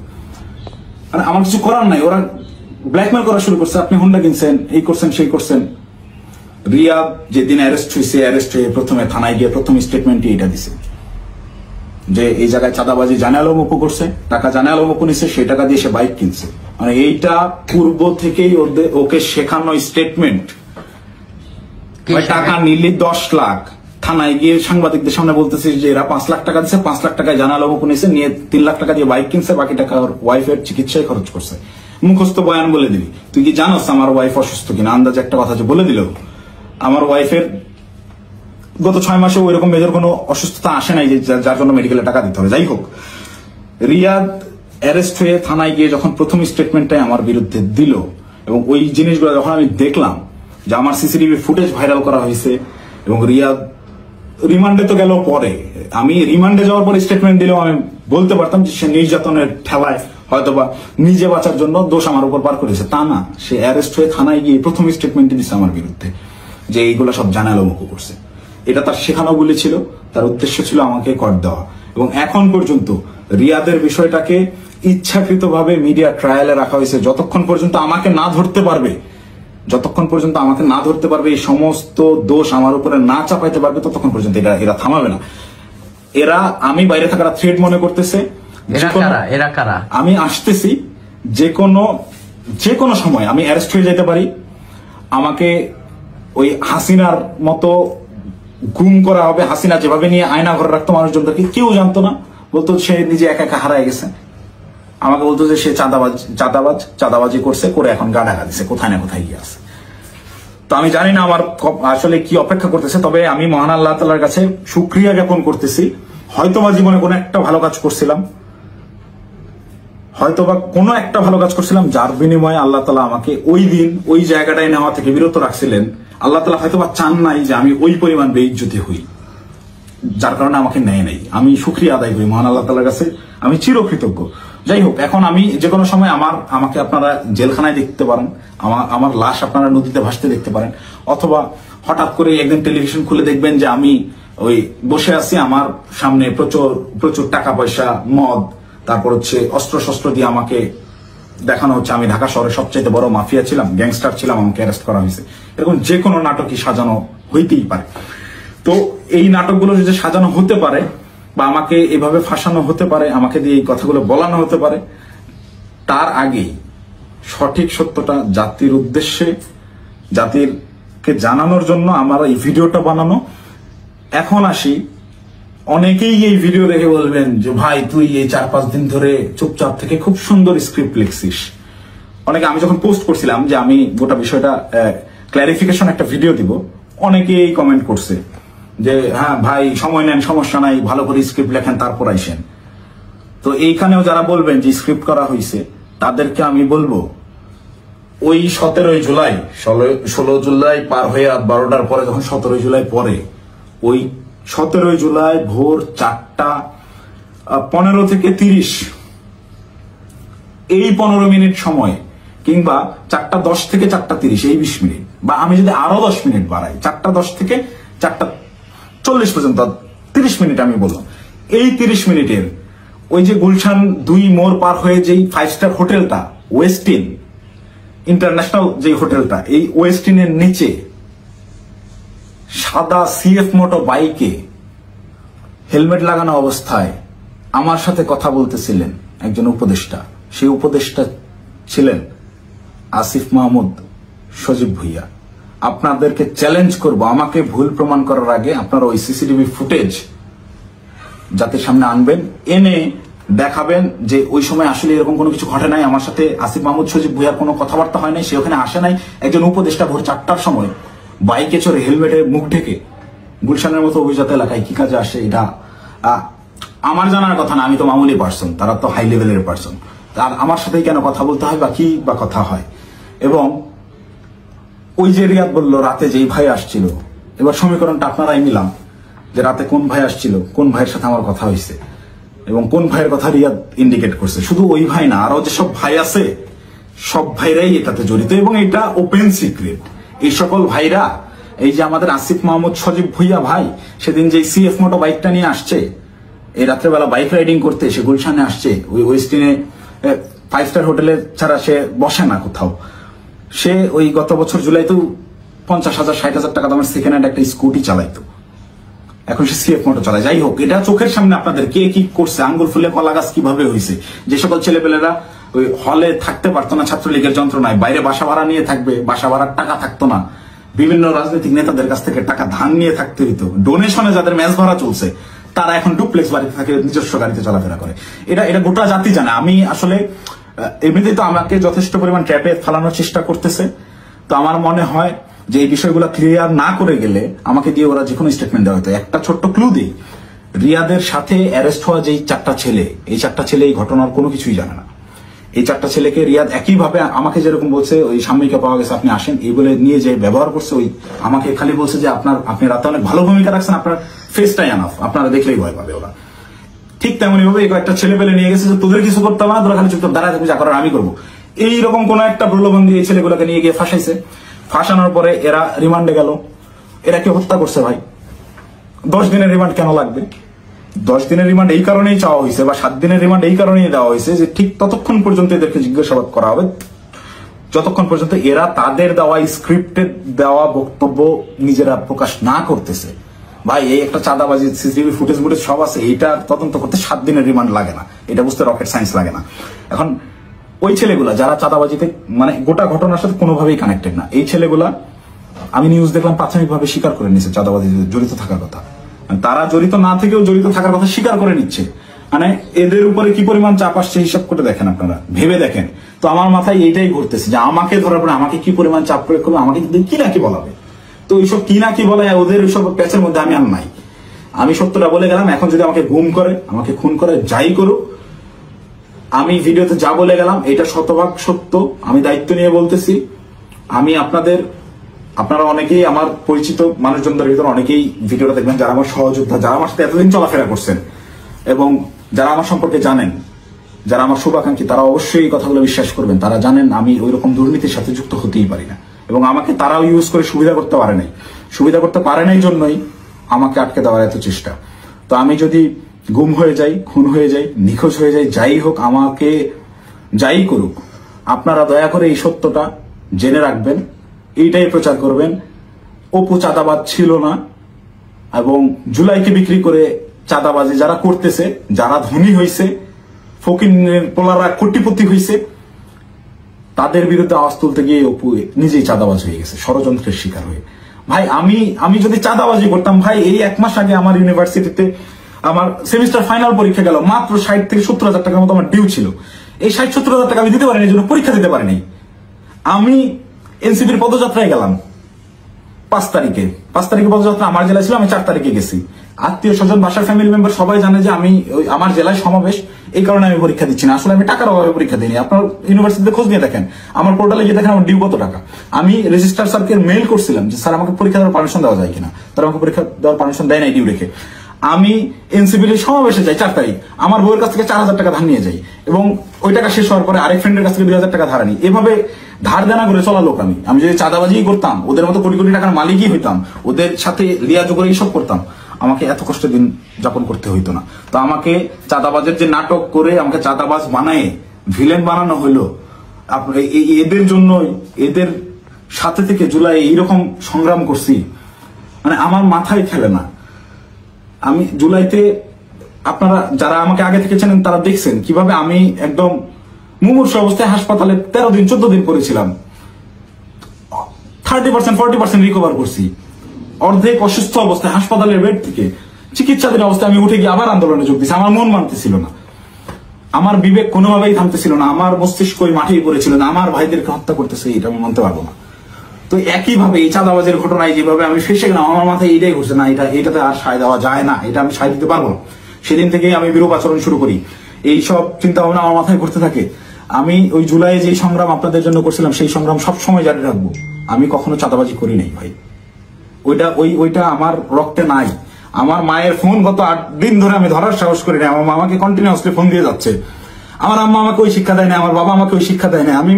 মানে আমার কিছু করার নাই, ওরা ব্ল্যাকমেল করা শুরু করছে, আপনি হুন্ডা কিনছেন, এই করছেন সেই করছেন। রিয়াদ যেদিন অ্যারেস্ট হয়ে প্রথমে থানায় গিয়ে প্রথম স্টেটমেন্টই এটা দিছে যে এই জায়গায় চাঁদাবাজি জানে আলম অপু করছে, টাকা জানে আলম অপু নিছে, সেই টাকা দিয়ে সে বাইক কিনছে। মানে এইটা পূর্ব থেকেই ওকে শেখানো স্টেটমেন্ট। টাকা নিলে 10 লাখ, থানায় গিয়ে সাংবাদিকদের সামনে বলতেছে যে এরা 5 লাখ টাকা দিচ্ছে, 5 লাখ টাকায় জানে আলম অপু নিছে, নিয়ে 3 লাখ টাকা দিয়ে বাইক কিনছে, বাকি টাকা ওর ওয়াইফের চিকিৎসায় খরচ করছে। মুখস্থ বয়ান বলে দিবি, তুই কি জানোস আমার ওয়াইফ অসুস্থ কিনা? আন্দাজে একটা কথা যে বলে দিল, আমার ওয়াইফের গত 6 মাসে ওইরকম মেজর কোনো অসুস্থতা আসে নাই যে যার জন্য মেডিকেলে টাকা দিতে হবে। যাই হোক, রিয়াদ অ্যারেস্ট হয়ে থানায় গিয়ে যখন প্রথম স্টেটমেন্টটাই আমার বিরুদ্ধে দিল, এবং ওই জিনিসগুলো যখন আমি দেখলাম যে আমার সিসিটিভি ফুটেজ ভাইরাল করা হয়েছে, এবং রিয়াদ রিমান্ডে তো গেল পরে, আমি রিমান্ডে যাওয়ার পরে স্টেটমেন্ট দিলেও আমি বলতে পারতাম যে সে নির্যাতনের ঠেলায় হয়তোবা নিজে বাঁচার জন্য দোষ আমার উপর পার করেছে, তা না, সে অ্যারেস্ট হয়ে থানায় গিয়ে প্রথম স্টেটমেন্টই দিচ্ছে আমার বিরুদ্ধে যে এইগুলো সব জানে আলম অপু করছে। এটা তার শেখানো বলে ছিল, তার উদ্দেশ্য ছিল আমাকে কর দেওয়া। এবং এখন পর্যন্ত রিয়াদের বিষয়টাকে ইচ্ছাকৃতভাবে মিডিয়া ট্রায়ালে রাখা হয়েছে, যতক্ষণ পর্যন্ত আমাকে না ধরতে পারবে, এই সমস্ত দোষ আমার উপরে না চাপাইতে পারবে, ততক্ষণ পর্যন্ত এরা থামাবে না। এরা আমি বাইরে থাকার থ্রেট মনে করতেছে। এরা কারা? আমি আসতেছি, যে কোনো সময় আমি অ্যারেস্ট হয়ে যেতে পারি, আমাকে ওই হাসিনার মতো গুম করা হবে। হাসিনা যেভাবে নিয়ে আয়না ঘরে রাখতো মানুষজনকে, কেউ জানতো না, বলতো সে নিজে একা একা হারায় গেছে। আমাকে বলতো যে সে চাঁদাবাজি করছে, করে এখন গা ঢাকা দিছে, কোথায় না কোথায় গিয়ে আছে। তো আমি জানি না আমার আসলে কি অপেক্ষা করতেছে, তবে আমি মহান আল্লাহ তাআলার কাছে শুকরিয়া জ্ঞাপন করতেছি। হয়তোবা জীবনে কোনো একটা ভালো কাজ করছিলাম, যার বিনিময়ে আল্লাহ তাআলা আমাকে ওই দিন ওই জায়গাটায় নেওয়া থেকে বিরত রাখছিলেন। আল্লাহ তাআলা হয়তোবা চান নাই যে আমি ওই পরিমাণ বেইজ্জতি হই, যার কারণে আমাকে নেয় নাই। আমি শুকরিয়া আদায় করি মহান আল্লাহ তাআলার কাছে, আমি চিরকৃতজ্ঞ। যাই হোক, এখন আমি যে কোনো সময় আমাকে আপনারা জেলখানায় দেখতে পারেন, আমার লাশ আপনারা নদীতে ভাসতে দেখতে পারেন, অথবা হঠাৎ করে একদিন টেলিভিশন খুলে দেখবেন যে আমি ওই বসে আছি, আমার সামনে প্রচুর টাকা পয়সা, মদ, তারপর হচ্ছে অস্ত্র শস্ত্র দিয়ে আমাকে দেখানো হচ্ছে আমি ঢাকা শহরের সবচেয়ে বড় মাফিয়া ছিলাম, গ্যাংস্টার ছিলাম, আমাকে অ্যারেস্ট করা হয়েছে। এরকম যে কোনো নাটকই সাজানো হইতেই পারে। তো এই নাটকগুলো যদি সাজানো হতে পারে, বা আমাকে এভাবে ফাঁসানো হতে পারে, আমাকে দিয়ে এই কথাগুলো বলানো হতে পারে, তার আগেই সঠিক সত্যটা জাতির উদ্দেশ্যে, জাতিরকে জানানোর জন্য আমার এই ভিডিওটা বানানো। এখন আসি, অনেকেই এই ভিডিও দেখে বলবেন যে ভাই তুই এই 4-5 দিন ধরে চুপচাপ থেকে খুব সুন্দর স্ক্রিপ্ট লিখছিস। অনেকে, আমি যখন পোস্ট করছিলাম যে আমি গোটা বিষয়টা ক্ল্যারিফিকেশন একটা ভিডিও দিব, অনেকেই কমেন্ট করছে যে হ্যাঁ ভাই সময় নেন, সমস্যা নাই, ভালো করে স্ক্রিপ্ট লেখেন, তারপর আইসেন। তো এইখানেও যারা বলবেন যে স্ক্রিপ্ট করা হয়েছে, তাদেরকে আমি বলবো ওই 17 জুলাই 16 জুলাই পার হয়ে রাত 12টার পরে, যখন 17 জুলাই পরে, ওই 17 জুলাই ভোর 4:15 থেকে 30 এই 15 মিনিট সময়, কিংবা 4:10 থেকে 4:30 এই 20 মিনিট, বা আমি যদি আরো 10 মিনিট বাড়াই, 4:10 থেকে 4:40 পর্যন্ত 30 মিনিট আমি বললাম, এই 30 মিনিটের ওই যে গুলশান 2 মোড় পার হয়ে যেই 5 স্টার হোটেলটা, ওয়েস্টিন ইন্টারন্যাশনাল যে হোটেলটা, এই ওয়েস্টিনের নিচে সাদা সিএফ মোটো বাইকে হেলমেট লাগানো অবস্থায় আমার সাথে কথা বলতেছিলেন একজন উপদেষ্টা। সেই উপদেষ্টা ছিলেন আসিফ মাহমুদ সজীব ভুইয়া। আপনাদেরকে চ্যালেঞ্জ করব, আমাকে ভুল প্রমাণ করার আগে আপনারা ওই সিসিটিভি ফুটেজ জাতির সামনে আনবেন, এনে দেখাবেন যে ওই সময় আসলে এরকম কোনো কিছু ঘটে নাই, আমার সাথে আসিফ মাহমুদ সজীব ভুইয়ার কোনো কথাবার্তা হয় নাই, সে ওখানে আসে নাই। একজন উপদেষ্টা ভোর 4টার সময় বাইকে চড়ে হেলমেটে মুখ ঢেকে গুলশানের মতো অভিজাত এলাকায় কি কাজে আসে, এটা আমার জানার কথা না। আমি তো মামুলি পার্সন, তারা তো হাই লেভেলের পার্সন, আর আমার সাথেই কেন কথা বলতে হয় বা কি বা কথা হয়। এবং ওই যে রিয়াদ বললো রাতে যেই ভাই আসছিল, এবার সমীকরণটা আপনারাই মিলাম যে রাতে কোন ভাই আসছিল, কোন ভাইয়ের সাথে আমার কথা হয়েছে এবং কোন ভাইয়ের কথা রিয়াদ ইন্ডিকেট করছে। শুধু ওই ভাই না, আরো যেসব ভাই আছে সব ভাইরাই এটাতে জড়িত এবং এটা ওপেন সিক্রেট। এই সকল ভাইরা, এই যে আমাদের আসিফ মাহমুদ সজীব ভুইয়া ভাই সেদিন যে সিএফ মোটো বাইকটা নিয়ে আসছে, এই রাত্রেবেলা বাইক রাইডিং করতে সে গুলশানে আসছে, ওই ওয়েস্টিনে 5 স্টার হোটেলে ছাড়া সে বসে না কোথাও। সে ওই গত বছর জুলাইতেও 50,000 60,000 টাকা দামের সেকেন্ড হ্যান্ড একটা স্কুটি চালাইতো, এখন সে সিএফ মোটো চালায়। যাই হোক, এটা চোখের সামনে আপনাদের কে কি করছে, আঙ্গুল ফুলে কলা গাছ কিভাবে হয়েছে, যে সকল ছেলেপেলেরা ওই হলে থাকতে পারতো না ছাত্রলীগের যন্ত্রণায়, বাইরে বাসা ভাড়া নিয়ে থাকবে, বাসা ভাড়ার টাকা থাকতো না, বিভিন্ন রাজনৈতিক নেতাদের কাছ থেকে টাকা ধার নিয়ে থাকতে হইতো, ডোনেশনে যাদের ম্যাচ ভাড়া চলছে তারা এখন ডুপ্লেক্স বাড়িতে থাকে, নিজস্ব গাড়িতে চলাফেরা করে। এটা গোটা জাতি জানে। আমি আসলে এমনিতেই তো আমাকে যথেষ্ট পরিমাণ ট্র্যাপে ফেলানোর চেষ্টা করতেছে, তো আমার মনে হয় যে এই বিষয়গুলো ক্লিয়ার না করে গেলে আমাকে দিয়ে ওরা যে কোনো স্টেটমেন্ট দেওয়া হতো। একটা ছোট্ট ক্লু দিই, রিয়াদের সাথে অ্যারেস্ট হওয়া যেই 4টা ছেলে, এই 4টা ছেলে এই ঘটনার কোনো কিছুই জানে না। এই 4টা ছেলেকে রিয়াদ একইভাবে আমাকে যেরকম বলছে ওই সাময়িকা পাওয়া গেছে আপনি আসেন এই বলে নিয়ে যে ব্যবহার করছে, ওই আমাকে খালি বলছে যে আপনি রাতে অনেক ভালো ভূমিকা রাখছেন, আপনার ফেসটাই আনাফ, আপনারা দেখলেই ভয় পাবে ওরা। ঠিক তেমনি ভাবে একটা ছেলে পেলে নিয়ে গেছে যে তোদের কিছু করতে হবে না, তোরা খালি চুপচাপ দাঁড়ায় থাকবি, যা করার আমি করবো, এইরকম কোন একটা প্রলোভন দিয়ে এই ছেলেগুলোকে নিয়ে গিয়ে ফাঁসাইছে। ফাঁসানোর পরে এরা রিমান্ডে গেল। এরা কি হত্যা করছে ভাই? 10 দিনের রিমান্ড কেন লাগবে? 10 দিনের রিমান্ড এই কারণেই চাওয়া হয়েছে বা 7 দিনের রিমান্ড এই কারণেই দেওয়া হয়েছে যে ঠিক ততক্ষণ পর্যন্ত এদেরকে জিজ্ঞাসাবাদ করা হবে যতক্ষণ পর্যন্ত এরা তাদের দেওয়া স্ক্রিপ্টেড দেওয়া বক্তব্য নিজেরা প্রকাশ না করতেছে। ভাই এই একটা চাঁদাবাজি সিসিটিভি ফুটেজ সব আছে, এটা তদন্ত করতে 7 দিনের রিমান্ড লাগে না, এটা বুঝতে রকেট সায়েন্স লাগে না। এখন ওই ছেলেগুলা যারা চাঁদাবাজিতে মানে গোটা ঘটনার সাথে কোনোভাবেই কানেক্টেড না, এই ছেলেগুলা আমি নিউজ দেখলাম প্রাথমিকভাবে স্বীকার করে নিচ্ছে চাঁদাবাজিতে জড়িত থাকার কথা। তারা জড়িত না থেকেও জড়িত থাকার কথা স্বীকার করে নিচ্ছে। মানে এদের উপরে কি পরিমাণ চাপ আসছে হিসাব করে দেখেন, আপনারা ভেবে দেখেন। তো আমার মাথায় এইটাই ঘুরতেছে যে আমাকে ধরার পরে আমাকে কি পরিমাণ চাপ প্রয়োগ করবে, আমাকে কি না কি বলাবে। তো এইসব কি না কি বলে ওদের ওইসব প্যাচের মধ্যে আমি আর নাই। আমি সত্যটা বলে গেলাম, এখন যদি আমাকে গুম করে, আমাকে খুন করে, যাই করুক, আমি ভিডিওতে যা বলে গেলাম এটা শতভাগ সত্য, আমি দায়িত্ব নিয়ে বলতেছি। আমি আপনারা অনেকেই আমার পরিচিত মানুষজনদের ভিতরে অনেকেই ভিডিওটা দেখবেন যারা আমার সহযোদ্ধা, যারা আমার সাথে এতদিন চলাফেরা করছেন এবং যারা আমার সম্পর্কে জানেন, যারা আমার শুভাকাঙ্ক্ষী, তারা অবশ্যই এই কথাগুলো বিশ্বাস করবেন। তারা জানেন আমি ওই রকম দুর্নীতির সাথে যুক্ত হতেই পারি না এবং আমাকে তারাও ইউজ করে সুবিধা করতে পারে নাই। সুবিধা করতে পারে নাই জন্যই আমাকে আটকে দেওয়ার এত চেষ্টা। তো আমি যদি গুম হয়ে যাই, খুন হয়ে যাই, নিখোঁজ হয়ে যাই, যাই হোক, আমাকে যাই করুক, আপনারা দয়া করে এই সত্যটা জেনে রাখবেন, এইটাই প্রচার করবেন। অপু চাঁদাবাজ ছিল না এবং জুলাইকে বিক্রি করে চাঁদাবাজি যারা করতেছে, যারা ধনী হয়েছে, ফকিরের পোলারা কোটিপতি হয়েছে, তাদের বিরুদ্ধে আওয়াজ তুলতে গিয়ে অপু নিজেই চাঁদাবাজ হয়ে গেছে, ষড়যন্ত্রের শিকার হয়ে। ভাই আমি যদি চাঁদাবাজি করতাম, ভাই এই 1 মাস আগে আমার ইউনিভার্সিটিতে আমার সেমিস্টার ফাইনাল পরীক্ষা গেল, মাত্র 60 থেকে 70,000 টাকার মতো আমার ডিউ ছিল। এই 60-70,000 টাকা আমি দিতে পারিনি, এই জন্য পরীক্ষা দিতে পারিনি। আমি এনসিপির পদযাত্রায় গেলাম 5 তারিখে পদযাত্রা আমার জেলায় ছিল, আমি 4 তারিখে গেছি। আত্মীয় স্বজন, বাসার ফ্যামিলি মেম্বার সবাই জানে যে আমি আমার জেলায় সমাবেশ, এই কারণে আমি পরীক্ষা দিচ্ছি না। আসলে আমি টাকার অভাবে পরীক্ষা দিইনি। আপনার ইউনিভার্সিটিতে খোঁজ নিয়ে দেখেন, আমার পোর্টালে গিয়ে দেখেন আমার ডিউ কত টাকা। আমি রেজিস্ট্রার স্যারকে মেইল করছিলাম যে স্যার আমাকে পরীক্ষা দেওয়ার পারমিশন দেওয়া যায় কিনা, তারা আমাকে পরীক্ষা দেওয়ার পারমিশন দেয় নাই ডিউ রেখে। আমি এনসিপির সমাবেশে যাই 4 তারিখ, আমার বউয়ের কাছ থেকে 4,000 টাকা ধার নিয়ে যাই এবং ওই টাকা শেষ হওয়ার পরে আরেক ফ্রেন্ডের কাছ থেকে 2,000 টাকা ধার আনি। এভাবে ধার দেনা করে চলা লোক আমি যদি চাঁদাবাজি করতাম, ওদের মতো কোটি কোটি টাকার মালিকই হইতাম, ওদের সাথে লিয়াজো করে এইসব করতাম, আমাকে এত কষ্ট দিন যাপন করতে হইতো না। তো আমাকে চাঁদাবাজের যে নাটক করে আমাকে চাঁদাবাজ বানায় ভিলেন বানানো হইলো, এদের জন্যই, এদের সাথে থেকে জুলাই এইরকম সংগ্রাম করছি, মানে আমার মাথায় খেলে না। আমি জুলাইতে, আপনারা যারা আমাকে আগে থেকে চেনেন তারা দেখছেন কিভাবে আমি একদম মুমূর্ষ অবস্থায় হাসপাতালে 13 দিন 14 দিন করেছিলাম। 30% রিকভার করছি। অর্ধেক অসুস্থ অবস্থায় হাসপাতালের বেড থেকে চিকিৎসাধীন অবস্থায় আমি উঠে গিয়ে আবার আন্দোলনে যোগ দিয়েছি। আমার মন মানতেছিল না, আমার বিবেক কোনোভাবেই থামতেছিল না, আমার মস্তিষ্ক মাঠেই পড়েছিল না, আমার ভাইদেরকে হত্যা করতেছে, এটা আমি মানতে পারবো না। তো একইভাবে এই চাঁদাবাজের ঘটনায় যেভাবে আমি ফেসে গেলাম, আমার মাথায় এইটাই ঘুরছে না, এটাতে আর সায় দেওয়া যায় না, এটা আমি সায় দিতে পারবো না। সেদিন থেকেই আমি বিরূপ আচরণ শুরু করি, এইসব চিন্তা ভাবনা আমার মাথায় ঘুরতে থাকে। আমি ওই জুলাই যে সংগ্রাম আপনাদের জন্য করছিলাম সেই সংগ্রাম সবসময় জারি রাখবো। আমি কখনো চাঁদাবাজি করি নাই ভাই, ওইটা আমার রক্তে নাই। আমার মায়ের ফোন গত 8 দিন ধরে আমি ধরার সাহস করি না। আমার মামাকে কন্টিনিউয়াসলি ফোন দিয়ে যাচ্ছে। আমার আম্মা আমাকে ওই শিক্ষা দেয় না, আমার বাবা আমাকে ওই শিক্ষা দেয় না। আমি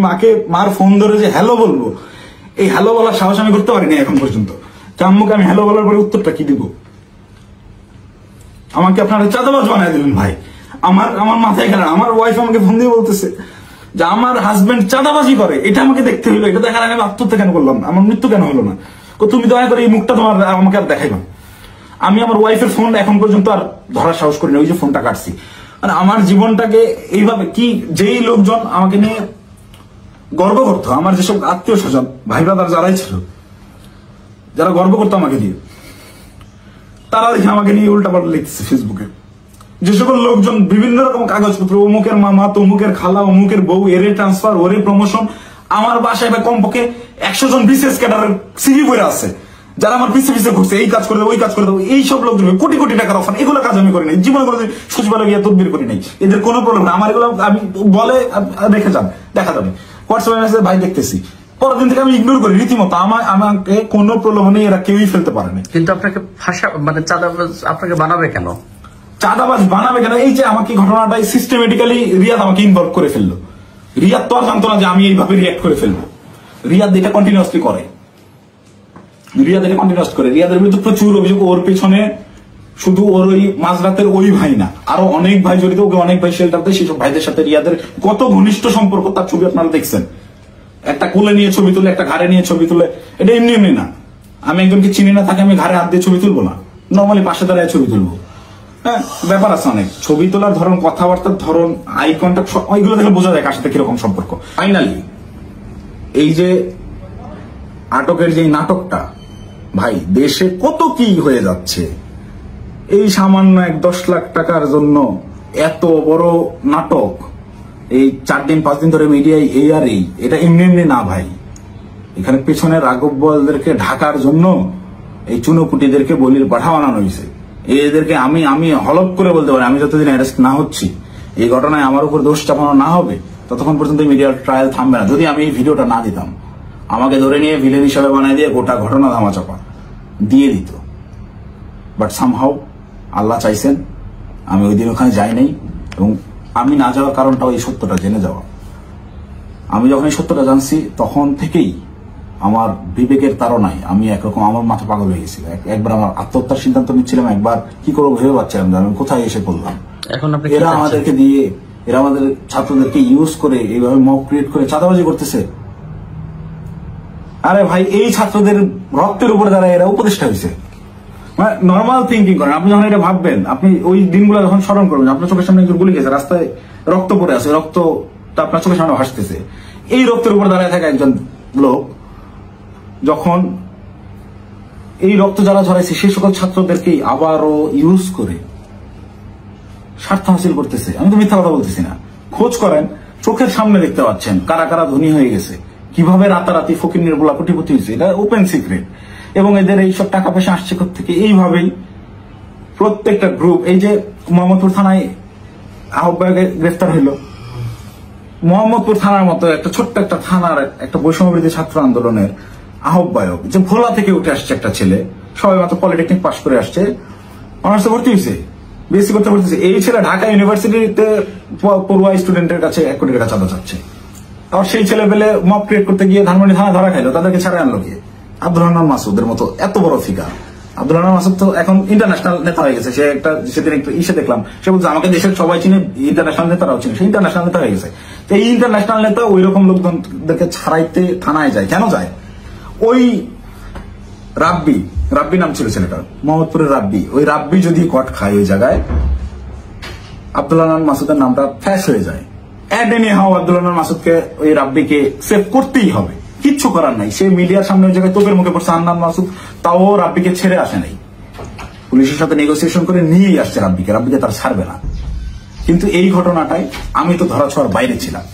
মার ফোন ধরে যে হ্যালো বলবো, এই হ্যালো বলার সাহস আমি করতে পারিনি এখন পর্যন্ত। আম্মুকে আমি হ্যালো বলার পরে উত্তরটা কি দিব? আমাকে আপনারা চাঁদাবাজ বানায় দিলেন ভাই। আমার মাথায় গেল। আমার ওয়াইফ আমাকে ফোন দিয়ে বলতেছে যে আমার হাজবেন্ড চাঁদাবাজি করে, এটা আমাকে দেখতে হইলো। এটা দেখার আগে আমি আত্মহত্যা কেন করলাম না? আমার মৃত্যু কেন হলো না? তুমি দয়া করে এই মুখটা আমাকে আর দেখাইবা। আমি আমার ওয়াইফের ফোন এখন পর্যন্ত আর ধরার সাহস করি না। ওই যে ফোনটা কাটছি, মানে আমার জীবনটাকে এইভাবে কি যেই লোকজন আমাকে নিয়ে গর্ব করতো, আমার যেসব আত্মীয় স্বজন ভাই ব্রাদার যারাই ছিল, যারা গর্ব করতো আমাকে দিয়ে, তারা দেখে আমাকে নিয়ে উল্টাপাল্টা লিখতেছে ফেসবুকে। যে সকল লোকজন বিভিন্ন রকম কাগজপত্র, অমুকের মামা, তমুকের খালা, অমুকের বউ, এরে ট্রান্সফার, ওরে প্রমোশন, আমার বাসায় বা কমপক্ষে 100 জন বিসিএস ক্যাডারের সিভি বইরা আছে, যারা আমার পিছে পিছে ঘুরছে, এই কাজ করে দেবো, ওই কাজ করে দেবো। এইসব লোকজন কোটি কোটি টাকার অফার, এগুলো কাজ আমি করি নাই জীবনে, করে সচিবালয় গিয়ে তদবির করি নাই। এদের কোনো প্রবলেম না। আমার এগুলো আমি বলে রেখে যান, দেখা যাবে হোয়াটসঅ্যাপে মেসেজ, ভাই দেখতেছি, পরের দিন থেকে আমি ইগনোর করি রীতিমতো। আমাকে কোনো প্রলোভনে এরা কেউই ফেলতে পারেনি। কিন্তু আপনাকে মানে চাঁদাবাজ আপনাকে বানাবে কেন? চাঁদাবাজ বানাবে কেন? এই যে আমাকে ঘটনাটাই সিস্টেমেটিক্যালি রিয়াদ আমাকে ইনভলভ করে ফেললো। রিয়াদ তো আর জানতো না যে আমি এইভাবে রিয়াক্ট করে ফেলবো। রিয়াদ এটা কন্টিনিউয়াসলি করে। রিয়াদের বিরুদ্ধে প্রচুর অভিযোগ। ওর পেছনে শুধু ওর ওই মাঝরাতের ওই ভাই না, আরো অনেক ভাই জড়িত। ওকে অনেক ভাই শেল্টার দেয়। সেসব ভাইদের সাথে রিয়াদের কত ঘনিষ্ঠ সম্পর্ক, তার ছবি আপনারা দেখছেন। একটা কোলে নিয়ে ছবি তুলে, একটা ঘাড়ে নিয়ে ছবি তুলে। এটা এমনি এমনি না। আমি একজনকে চিনি না, তাকে আমি ঘাড়ে হাত দিয়ে ছবি তুলবো না, নর্মালি পাশে দাঁড়ায় ছবি তুলবো। হ্যাঁ, ব্যাপার আছে অনেক। ছবি তোলার ধরন, কথাবার্তার ধরন, আই কন্ট্যাক্ট, ওইগুলো দেখলে বোঝা যায় কার সাথে কিরকম সম্পর্ক। ফাইনালি এই যে আটকের যে নাটকটা, ভাই দেশে কত কি হয়ে যাচ্ছে। এই সামান্য 10 লাখ টাকার জন্য এত বড় নাটক, এই 4 দিন 5 দিন ধরে মিডিয়ায় এই আর এই, এটা এমনি এমনি না ভাই। এখানে পেছনে রাঘব বোয়ালদেরকে ঢাকার জন্য এই চুনোপুটিদেরকে বলির পাঠা বানানো হয়েছে। এদেরকে আমি হলপ করে বলতে পারি, আমি যতদিন অ্যারেস্ট না হচ্ছি, এই ঘটনায় আমার উপর দোষ চাপানো না হবে, ততক্ষণ পর্যন্ত মিডিয়ার ট্রায়াল থামবে না। যদি আমি এই ভিডিওটা না দিতাম, আমাকে ধরে নিয়ে ভিলেন হিসাবে বানিয়ে দিয়ে গোটা ঘটনা ধামাচাপা দিয়ে দিত। বাট সামহাউ আল্লাহ চাইছেন আমি ওই দিন ওখানে যাই নাই। এবং আমি না যাওয়ার কারণটাও এই সত্যটা জেনে যাওয়া। আমি যখন এই সত্যটা জানছি, তখন থেকেই আমার বিবেকের তাড়নায় আমি একরকম আমার মাথা পাগল হয়ে গেছিল। একবার আমার আত্মহত্যার সিদ্ধান্ত নিচ্ছিলাম, একবার কি করবো ভেবে পাচ্ছিলাম যে আমি কোথায় এসে পড়লাম। এরা আমাদেরকে দিয়ে, এরা আমাদের ছাত্রদেরকে ইউজ করে এইভাবে মব ক্রিয়েট করে চাঁদাবাজি করতেছে। আরে ভাই, এই ছাত্রদের রক্তের উপরে যারা এরা উপদেষ্টা হয়েছে, মানে নর্মাল থিঙ্কিং করেন। আপনি যখন এটা ভাববেন, আপনি ওই দিনগুলো যখন স্মরণ করবেন, আপনার চোখের সামনে একজন গুলি গেছে, রাস্তায় রক্ত পড়ে আছে, রক্তটা আপনার চোখের সামনে ভাসতেছে। এই রক্তের উপরে দাঁড়ায় থাকা একজন লোক যখন এই রক্ত যারা ঝরাইছে সেই সকল ছাত্রদেরকেই আবারও ইউজ করে স্বার্থ হাসিল করতেছে। আমি তো মিথ্যা কথা বলতেছি না। খোঁজ করেন, চোখের সামনে দেখতে পাচ্ছেন কারা কারা ধনী হয়ে গেছে, কিভাবে রাতারাতি ফকির বলা কোটিপতি হয়েছে। এটা ওপেন সিক্রেট। এবং এদের এইসব টাকা পয়সা আসছে থেকে এইভাবেই প্রত্যেকটা গ্রুপ। এই যে মোহাম্মদপুর থানায় আহ্বায়ক গ্রেফতার হইল, মোহাম্মদপুর থানার মতো একটা ছোট্ট একটা থানার একটা বৈষম্যবিরোধী ছাত্র আন্দোলনের আহ্বায়ক, যে ভোলা থেকে উঠে আসছে একটা ছেলে, সবাই মাত্র পলিটেকনিক পাশ করে আসছে, অনার্সে ভর্তি হয়েছে, বিএসসি করতে ভর্তি হয়েছে। এই ছেলে ঢাকা ইউনিভার্সিটিতে পড়ুয়া স্টুডেন্টের কাছে 1 কোটি টাকা চাঁদা চাচ্ছে। আর সেই ছেলে পেলে মব ক্রিয়েট করতে গিয়ে ধানমন্ডি থানা ধরা খাইলো, তাদেরকে ছাড়া আনলো গিয়ে। আব্দুল রহমান মাসুদের মতো এত বড় ফিগার। আব্দুল রহমান মাসুদ তো এখন ইন্টারন্যাশনাল নেতা হয়ে গেছে। সে একটা সেদিন একটু ইসে দেখলাম, সে বলছে আমাকে দেশের সবাই চিনে, ইন্টারন্যাশনাল নেতারাও চিনে। সে ইন্টারন্যাশনাল নেতা হয়ে গেছে। এই ইন্টারন্যাশনাল নেতা ওই রকম লোকজনদেরকে ছাড়াইতে থানায় যায় কেন যায়? ওই রাব্বি নাম ছিল ছেলেটার, মোহাম্মদপুরের রাব্বি। ওই রাব্বি যদি কট খায় ওই জায়গায়, আব্দুল রহমান মাসুদের নামটা ফ্যাশ হয়ে যায়। আব্দুল রহমান মাসুদকে, ওই রাব্বিকে সেভ করতেই হবে, কিচ্ছু করার নাই। সে মিডিয়ার সামনে ওই জায়গায় তোপের মুখে পড়ছে আন্নান মাসুদ, তাও রাব্বিকে ছেড়ে আসে নাই। পুলিশের সাথে নেগোসিয়েশন করে নিয়েই আসছে রাব্বিকে তারা ছাড়বে না। কিন্তু এই ঘটনাটাই আমি তো ধরা ছোঁয়ার বাইরে ছিলাম।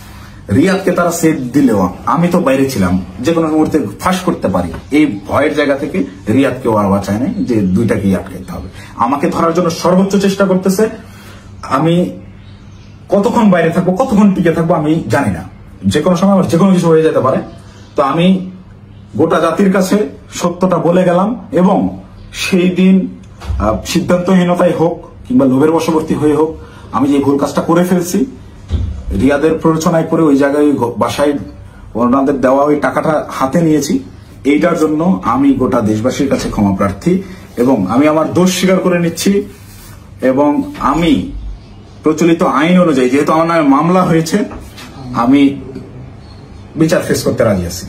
রিয়াদকে তারা সেভ দিলেও আমি তো বাইরে ছিলাম, যে কোনো মুহূর্তে ফাঁস করতে পারি। এই ভয়ের জায়গা থেকে রিয়াদকেও আর বাঁচায় নাই যে দুইটাকেই আটকাতে হবে। আমাকে ধরার জন্য সর্বোচ্চ চেষ্টা করতেছে। আমি কতক্ষণ বাইরে থাকবো, কতক্ষণ টিকে থাকবো আমি জানি না। যে কোনো সময় আমার যে কোনো কিছু হয়ে যেতে পারে। তো আমি গোটা জাতির কাছে সত্যটা বলে গেলাম, এবং সেই দিন সিদ্ধান্তহীনতায় হোক কিংবা লোভের বশবর্তী হয়ে হোক, আমি যে ভুল কাজটা করে ফেলছি, রিয়াদের প্ররোচনায় করে ওই জায়গায় বাসায় ওনাদের দেওয়া ওই টাকাটা হাতে নিয়েছি, এইটার জন্য আমি গোটা দেশবাসীর কাছে ক্ষমা প্রার্থী এবং আমি আমার দোষ স্বীকার করে নিচ্ছি। এবং আমি প্রচলিত আইন অনুযায়ী, যেহেতু আমার নামে মামলা হয়েছে, আমি বিচার ফেস করতে রাজি আছি।